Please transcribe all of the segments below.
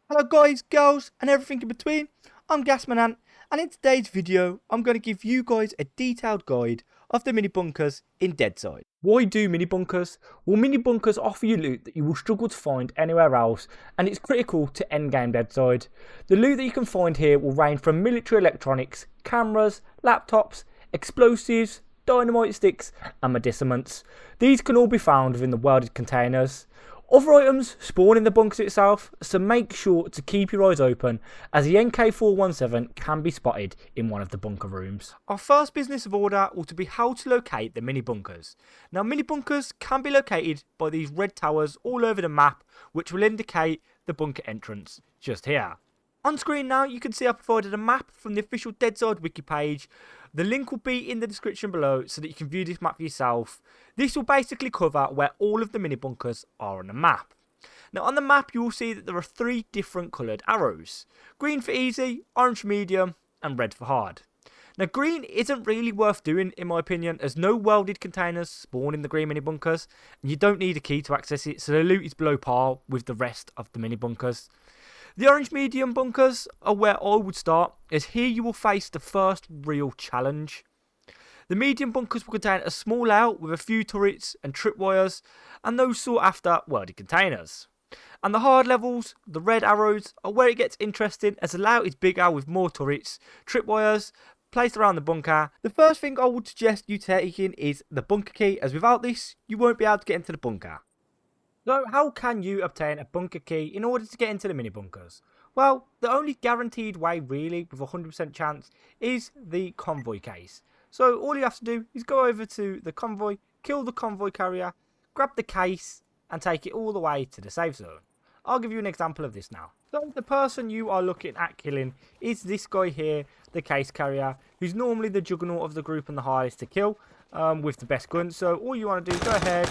Hello guys, girls and everything in between, I'm Gasman Ant, and in today's video I'm going to give you guys a detailed guide of the mini bunkers in Deadside. Why do mini bunkers? Well, mini bunkers offer you loot that you will struggle to find anywhere else, and it's critical to endgame Deadside. The loot that you can find here will range from military electronics, cameras, laptops, explosives, dynamite sticks and medicaments. These can all be found within the welded containers. Other items spawn in the bunkers itself, so make sure to keep your eyes open as the NK417 can be spotted in one of the bunker rooms. Our first business of order will be how to locate the mini bunkers. Now, mini bunkers can be located by these red towers all over the map, which will indicate the bunker entrance just here. On screen now you can see I provided a map from the official Deadside wiki page. The link will be in the description below so that you can view this map for yourself. This will basically cover where all of the mini bunkers are on the map. Now on the map you will see that there are 3 different coloured arrows. Green for easy, orange for medium and red for hard. Now green isn't really worth doing in my opinion, as no welded containers spawn in the green mini bunkers and you don't need a key to access it, so the loot is below par with the rest of the mini bunkers. The orange medium bunkers are where I would start, as here you will face the first real challenge. The medium bunkers will contain a small layout with a few turrets and tripwires, and those sought after welded containers. And the hard levels, the red arrows, are where it gets interesting, as the layout is bigger with more turrets, tripwires placed around the bunker. The first thing I would suggest you taking is the bunker key, as without this you won't be able to get into the bunker. So how can you obtain a bunker key in order to get into the mini bunkers? Well, the only guaranteed way really with a 100% chance is the convoy case. So all you have to do is go over to the convoy, kill the convoy carrier, grab the case and take it all the way to the safe zone. I'll give you an example of this now. So the person you are looking at killing is this guy here, the case carrier, who's normally the juggernaut of the group and the hardest to kill with the best gun. So all you want to do is go ahead,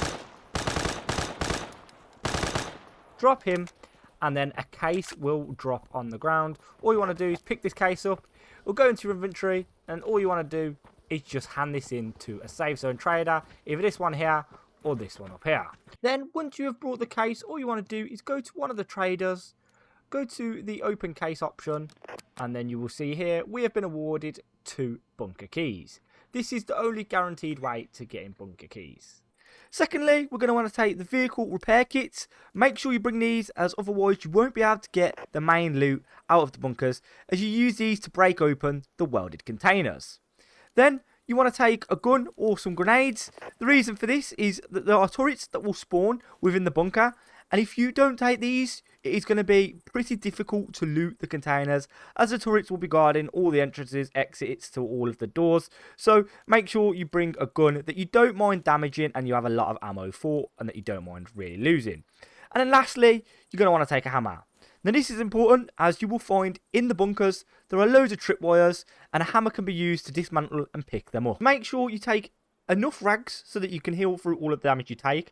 drop him, and then a case will drop on the ground. All you want to do is pick this case up, it'll go into your inventory, and all you want to do is just hand this in to a safe zone trader, either this one here or this one up here. Then once you have brought the case, all you want to do is go to one of the traders, go to the open case option, and then you will see here we have been awarded 2 bunker keys. This is the only guaranteed way to get in bunker keys. Secondly, we're going to want to take the vehicle repair kits. Make sure you bring these, as otherwise you won't be able to get the main loot out of the bunkers, as you use these to break open the welded containers. Then you want to take a gun or some grenades. The reason for this is that there are turrets that will spawn within the bunker, and if you don't take these, it is going to be pretty difficult to loot the containers, as the turrets will be guarding all the entrances, exits to all of the doors. So make sure you bring a gun that you don't mind damaging and you have a lot of ammo for, and that you don't mind really losing. And then lastly, you're going to want to take a hammer. Now this is important, as you will find in the bunkers there are loads of tripwires, and a hammer can be used to dismantle and pick them up. Make sure you take enough rags so that you can heal through all of the damage you take.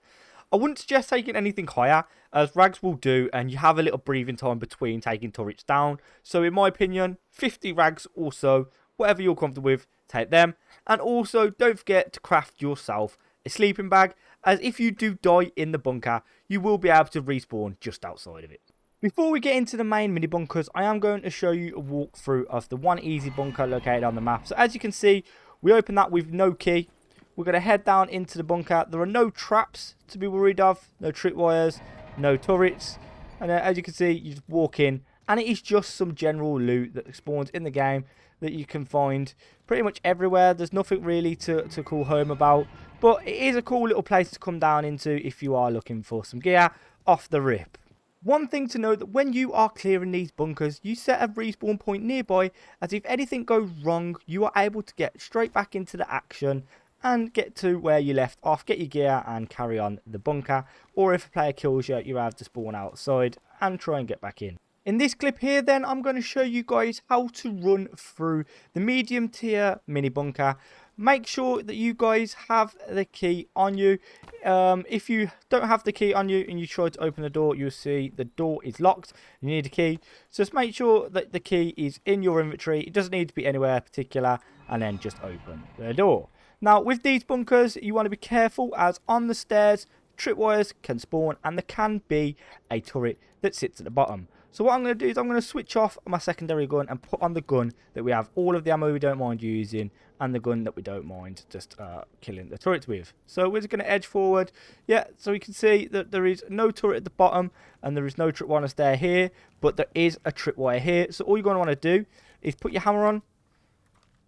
I wouldn't suggest taking anything higher, as rags will do, and you have a little breathing time between taking turrets down. So in my opinion, 50 rags or so, whatever you're comfortable with, take them. And also don't forget to craft yourself a sleeping bag, as if you do die in the bunker, you will be able to respawn just outside of it. Before we get into the main mini bunkers, I am going to show you a walkthrough of the one easy bunker located on the map. So as you can see, we open that with no key. We're going to head down into the bunker. There are no traps to be worried of, no tripwires, no turrets. And as you can see, you just walk in, and it is just some general loot that spawns in the game that you can find pretty much everywhere. There's nothing really to call home about, but it is a cool little place to come down into if you are looking for some gear off the rip. One thing to note, that when you are clearing these bunkers, you set a respawn point nearby, as if anything goes wrong, you are able to get straight back into the action and get to where you left off, get your gear and carry on the bunker. Or if a player kills you, you have to spawn outside and try and get back in. In this clip here then, I'm going to show you guys how to run through the medium tier mini bunker. Make sure that you guys have the key on you. If you don't have the key on you and you try to open the door, you'll see the door is locked. You need a key. So just make sure that the key is in your inventory. It doesn't need to be anywhere particular, and then just open the door. Now with these bunkers, you want to be careful, as on the stairs tripwires can spawn and there can be a turret that sits at the bottom. So what I'm going to do is I'm going to switch off my secondary gun and put on the gun that we have all of the ammo we don't mind using and the gun that we don't mind just killing the turrets with. So we're just going to edge forward. Yeah, so you can see that there is no turret at the bottom and there is no tripwire stair here, but there is a tripwire here. So all you're going to want to do is put your hammer on,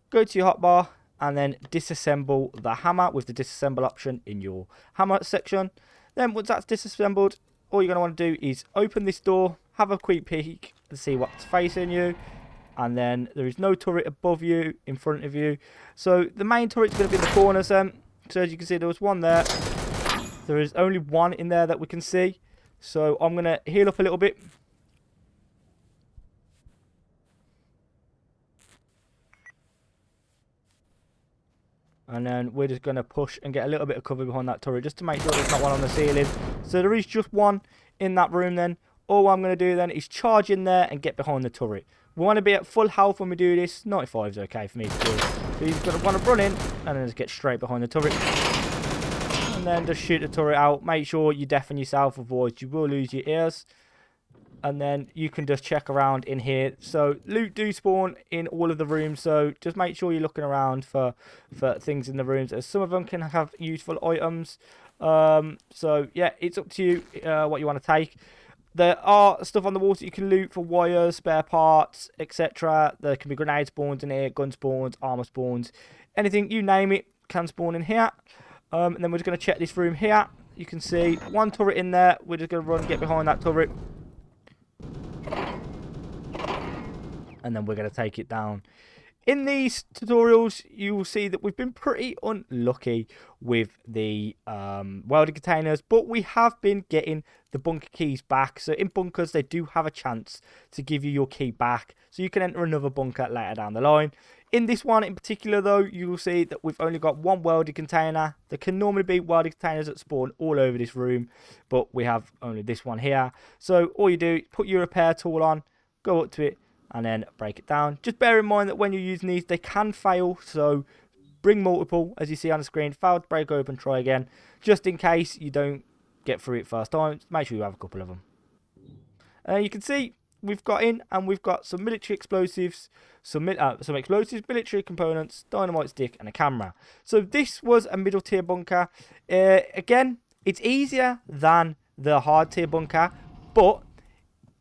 go to your hotbar, and then disassemble the hammer with the disassemble option in your hammer section. Then once that's disassembled, all you're going to want to do is open this door, have a quick peek to see what's facing you, and then there is no turret above you, in front of you. So the main turret's going to be in the corners then. So as you can see, there was one there. There is only one in there that we can see. So I'm going to heal up a little bit. And then we're just going to push and get a little bit of cover behind that turret just to make sure there's not one on the ceiling. So there is just one in that room then. All I'm going to do then is charge in there and get behind the turret. We want to be at full health when we do this. 95 is okay for me to do. So you're going to want to run in and then just get straight behind the turret. And then just shoot the turret out. Make sure you deafen yourself, otherwise you will lose your ears. And then you can just check around in here. So loot do spawn in all of the rooms, so just make sure you're looking around for things in the rooms, as some of them can have useful items. So yeah, it's up to you what you want to take. There are stuff on the walls that you can loot for wires, spare parts, etc. There can be grenade spawns in here, gun spawns, armor spawns, anything, you name it, can spawn in here. And then we're just going to check this room here. You can see one turret in there. We're just going to run and get behind that turret. And then we're going to take it down. In these tutorials, you will see that we've been pretty unlucky with the welding containers, but we have been getting the bunker keys back. So in bunkers, they do have a chance to give you your key back, so you can enter another bunker later down the line. In this one in particular, though, you will see that we've only got one welding container. There can normally be welding containers that spawn all over this room, but we have only this one here. So all you do is put your repair tool on, go up to it, and then break it down. Just bear in mind that when you're using these, they can fail, so bring multiple, as you see on the screen. Failed to break open, try again, just in case you don't get through it first time. Make sure you have a couple of them. You can see we've got in, and we've got some military explosives, some explosives, military components, dynamite stick, and a camera. So this was a middle tier bunker. Again, it's easier than the hard tier bunker, but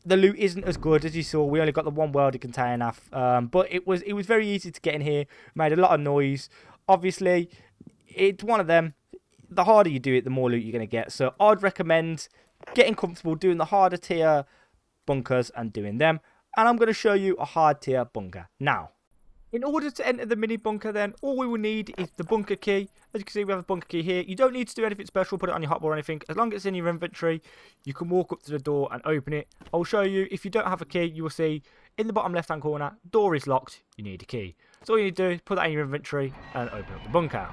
the loot isn't as good. As you saw, we only got the one welded container, but it was very easy to get in here. Made a lot of noise. Obviously, it's one of them. The harder you do it, the more loot you're going to get. So I'd recommend getting comfortable doing the harder tier bunkers and doing them. And I'm going to show you a hard tier bunker now. In order to enter the mini bunker then, all we will need is the bunker key. As you can see, we have a bunker key here. You don't need to do anything special, put it on your hotbar or anything. As long as it's in your inventory, you can walk up to the door and open it. I'll show you. If you don't have a key, you will see in the bottom left hand corner, door is locked, you need a key. So all you need to do is put that in your inventory and open up the bunker.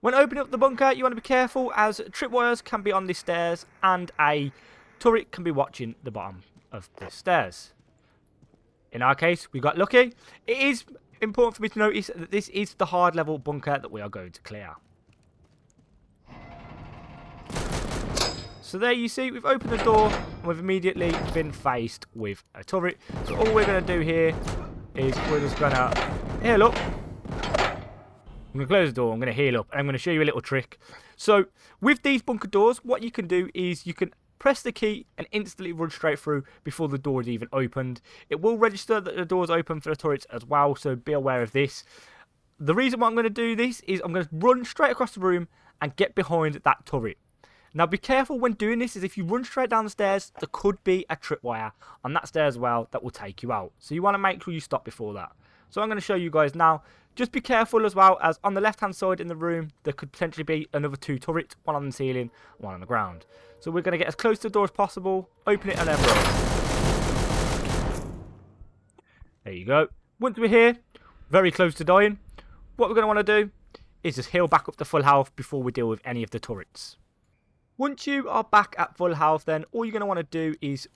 When opening up the bunker, you want to be careful, as tripwires can be on the stairs and a turret can be watching the bottom of the stairs. In our case, we got lucky. It is important for me to notice that this is the hard level bunker that we are going to clear. So there you see, we've opened the door and we've immediately been faced with a turret. So all we're going to do here is we're just going to heal up. I'm going to close the door, I'm going to heal up, and I'm going to show you a little trick. So with these bunker doors, what you can do is you can press the key and instantly run straight through before the door is even opened. It will register that the door is open for the turrets as well, so be aware of this. The reason why I'm going to do this is I'm going to run straight across the room and get behind that turret. Now be careful when doing this, is if you run straight down the stairs, there could be a tripwire on that stair as well that will take you out. So you want to make sure you stop before that. So I'm going to show you guys now. Just be careful as well, as on the left hand side in the room there could potentially be another two turrets, one on the ceiling, one on the ground. So we're going to get as close to the door as possible, open it and then run. There you go. Once we're here, very close to dying, what we're going to want to do is just heal back up to full health before we deal with any of the turrets. Once you are back at full health, then all you're going to want to do is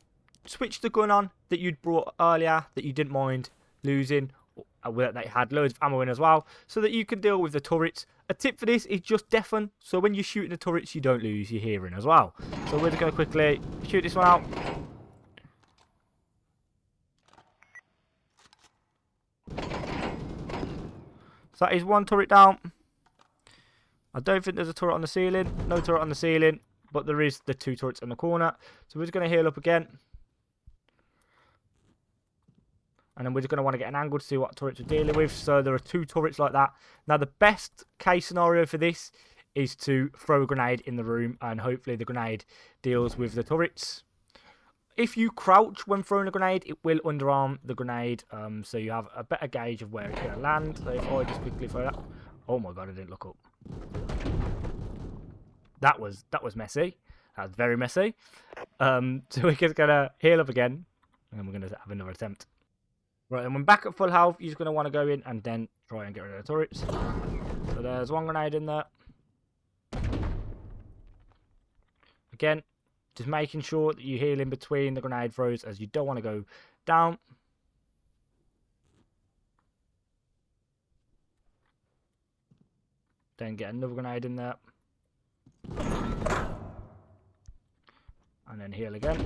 switch the gun on that you'd brought earlier that you didn't mind losing, that had loads of ammo in as well, so that you can deal with the turrets. A tip for this is just deafen, so when you're shooting the turrets you don't lose your hearing as well. So we're just going to quickly shoot this one out. So that is one turret down. I don't think there's a turret on the ceiling. No turret on the ceiling. But there is the 2 turrets in the corner. So we're just going to heal up again. And then we're just going to want to get an angle to see what turrets we're dealing with. So there are 2 turrets like that. Now the best case scenario for this is to throw a grenade in the room. And hopefully the grenade deals with the turrets. If you crouch when throwing a grenade, it will underarm the grenade. So you have a better gauge of where it's going to land. So if I just quickly throw that. Oh my god, I didn't look up. That was messy. That was very messy. So we're just going to heal up again. And then we're going to have another attempt. Right, and when back at full health, you're just going to want to go in and then try and get rid of the turrets. So there's one grenade in there. Again, just making sure that you heal in between the grenade throws, as you don't want to go down. Then get another grenade in there. And then heal again.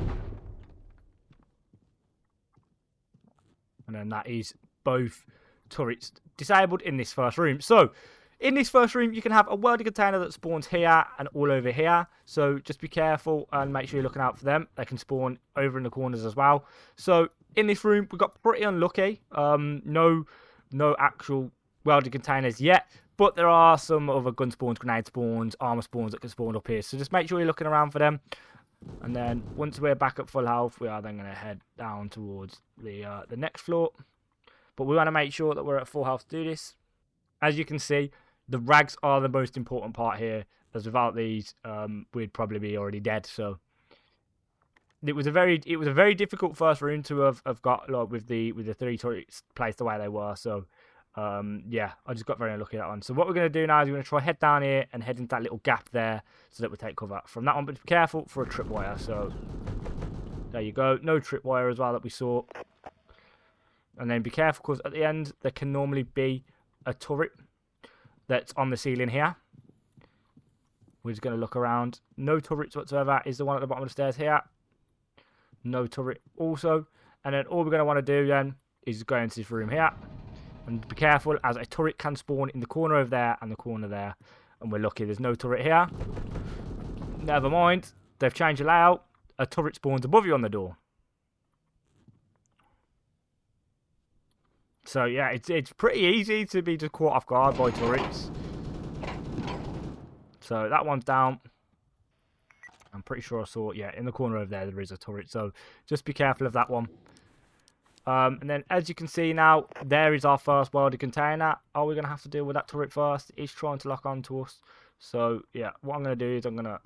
And then that is both turrets disabled in this first room. So, in this first room, you can have a welding container that spawns here and all over here. So, just be careful and make sure you're looking out for them. They can spawn over in the corners as well. So, in this room, we got pretty unlucky. No actual welding containers yet. But there are some other gun spawns, grenade spawns, armor spawns that can spawn up here. So, just make sure you're looking around for them. And then once we're back at full health, we are then going to head down towards the next floor. But we want to make sure that we're at full health to do this. As you can see, the rags are the most important part here, as without these, we'd probably be already dead. So it was a very difficult first room to have got, like, with the 3 turrets placed the way they were. So yeah, I just got very unlucky at that one. So what we're going to do now is we're going to try head down here and head into that little gap there so that we take cover from that one. But be careful for a tripwire. So there you go. No tripwire as well that we saw. And then be careful because at the end there can normally be a turret that's on the ceiling here. We're just going to look around. No turrets whatsoever. Is the one at the bottom of the stairs here. No turret also. And then all we're going to want to do then is go into this room here. And be careful, as a turret can spawn in the corner over there and the corner there. And we're lucky there's no turret here. Never mind. They've changed the layout. A turret spawns above you on the door. So yeah, it's pretty easy to be just caught off guard by turrets. So that one's down. I'm pretty sure I saw, yeah, in the corner over there is a turret. So just be careful of that one. And then, as you can see now, there is our first welded container. Are we going to have to deal with that turret first? It's trying to lock onto us. So, yeah, what I'm going to do is I'm going to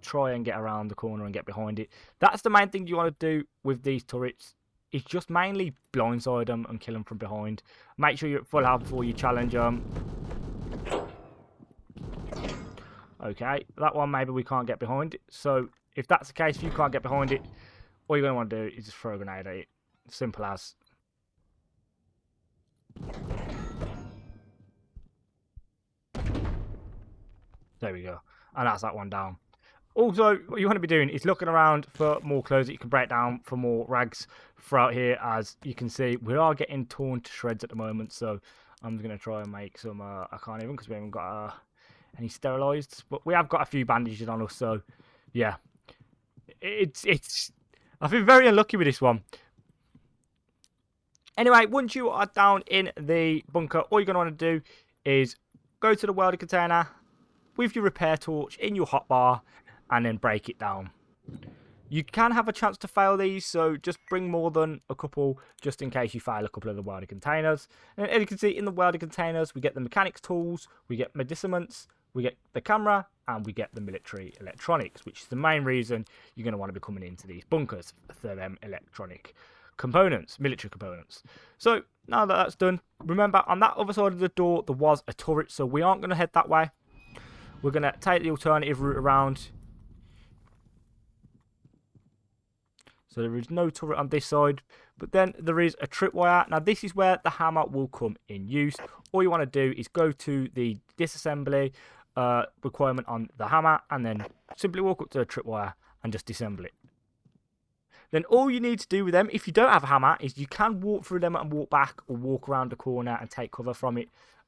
try and get around the corner and get behind it. That's the main thing you want to do with these turrets. It's just mainly blindside them and kill them from behind. Make sure you're at full health before you challenge them. Okay, that one maybe we can't get behind it. So, if that's the case, if you can't get behind it, all you're going to want to do is just throw a grenade at it. Simple as. There we go. And that's that one down. Also, what you want to be doing is looking around for more clothes that you can break down, for more rags throughout here. As you can see, we are getting torn to shreds at the moment. So I'm just going to try and make some, I can't even because we haven't got any sterilised. But we have got a few bandages on us. So yeah, I've been very unlucky with this one. Anyway, once you are down in the bunker, all you're going to want to do is go to the welded container with your repair torch in your hotbar and then break it down. You can have a chance to fail these, so just bring more than a couple just in case you fail a couple of the welded containers. And as you can see, in the welded containers, we get the mechanics tools, we get medicaments, we get the camera, and we get the military electronics, which is the main reason you're going to want to be coming into these bunkers for them electronic components, military components. So now that that's done, remember on that other side of the door there was a turret, so we aren't going to head that way. We're going to take the alternative route around. So there is no turret on this side, but then there is a tripwire. Now this is where the hammer will come in use. All you want to do is go to the disassembly requirement on the hammer and then simply walk up to the tripwire and just disassemble it. Then all you need to do with them, if you don't have a hammer, is you can walk through them and walk back or walk around the corner and take cover from it.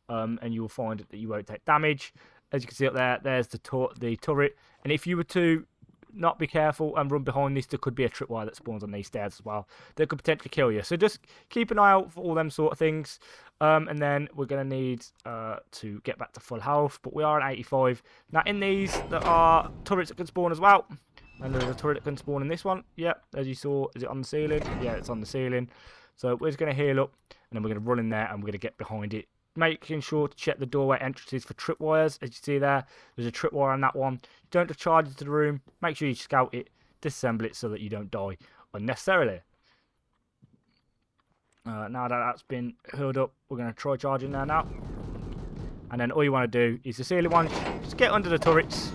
and you will find that you won't take damage. As you can see up there, there's the turret. And if you were to not be careful and run behind this, there could be a tripwire that spawns on these stairs as well that could potentially kill you. So just keep an eye out for all them sort of things. And then we're going to need to get back to full health, but we are at 85. Now in these, there are turrets that can spawn as well. And there's a turret that can spawn in this one. Yep, as you saw, is it on the ceiling? Yeah, it's on the ceiling. So we're just going to heal up, and then we're going to run in there, and we're going to get behind it, making sure to check the doorway entrances for tripwires. As you see there, there's a tripwire on that one. Don't just charge into the room. Make sure you scout it, disassemble it so that you don't die unnecessarily. Now that that's been healed up, we're going to try charging there now. And then all you want to do is the ceiling ones, just get under the turrets,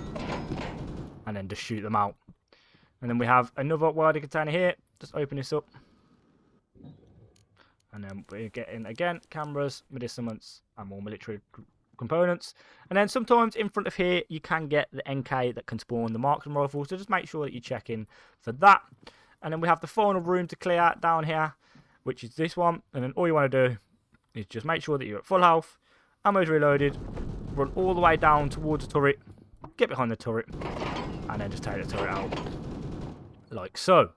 and then just shoot them out. And then we have another welding container here. Just open this up. And then we get in again, cameras, medicaments, and more military components. And then sometimes in front of here, you can get the NK that can spawn the marksman rifle. So just make sure that you check in for that. And then we have the final room to clear down here, which is this one. And then all you want to do is just make sure that you're at full health, ammo's reloaded, run all the way down towards the turret, get behind the turret, and then just take the turret out. Like so.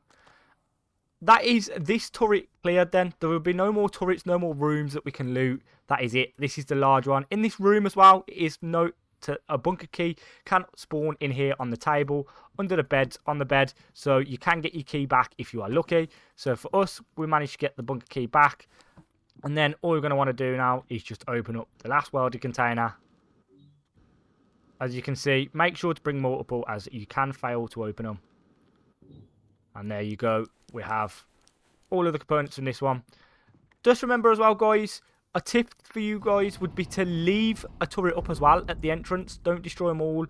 That is this turret cleared then. There will be no more turrets, no more rooms that we can loot. That is it. This is the large one. In this room as well, it is note to a bunker key can spawn in here on the table, under the beds, on the bed. So you can get your key back if you are lucky. So for us, we managed to get the bunker key back. And then all you're going to want to do now is just open up the last welded container. As you can see, make sure to bring multiple as you can fail to open them. And there you go. We have all of the components in this one. Just remember as well, guys, a tip for you guys would be to leave a turret up as well at the entrance. Don't destroy them all,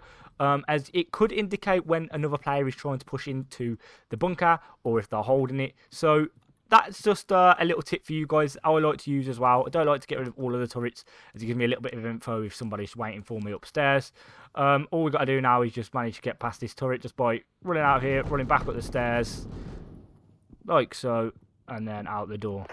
as it could indicate when another player is trying to push into the bunker or if they're holding it. So that's just a little tip for you guys I would like to use as well. I don't like to get rid of all of the turrets, as it gives me a little bit of info if somebody's waiting for me upstairs. All we've got to do now is just manage to get past this turret just by running out here, running back up the stairs, like so, and then out the door.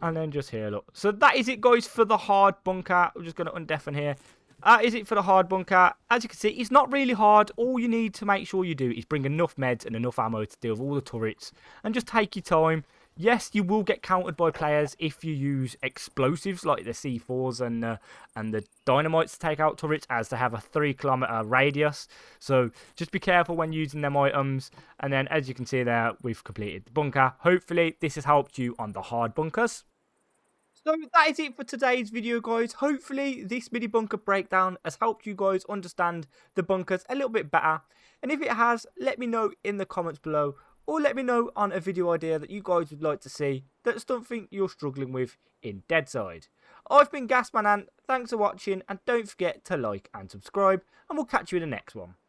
And then just heal up. So that is it, guys, for the hard bunker. I'm just going to undeafen here. That is it for the hard bunker. As you can see, it's not really hard. All you need to make sure you do is bring enough meds and enough ammo to deal with all the turrets. And just take your time. Yes, you will get countered by players if you use explosives like the C4s and the dynamites to take out turrets, as they have a 3-kilometer radius. So just be careful when using them items. And then, as you can see there, we've completed the bunker. Hopefully, this has helped you on the hard bunkers. So that is it for today's video, guys. Hopefully this mini bunker breakdown has helped you guys understand the bunkers a little bit better. And if it has, let me know in the comments below, or let me know on a video idea that you guys would like to see, that's something you're struggling with in Deadside. I've been Gasman Ant, thanks for watching, and don't forget to like and subscribe, and we'll catch you in the next one.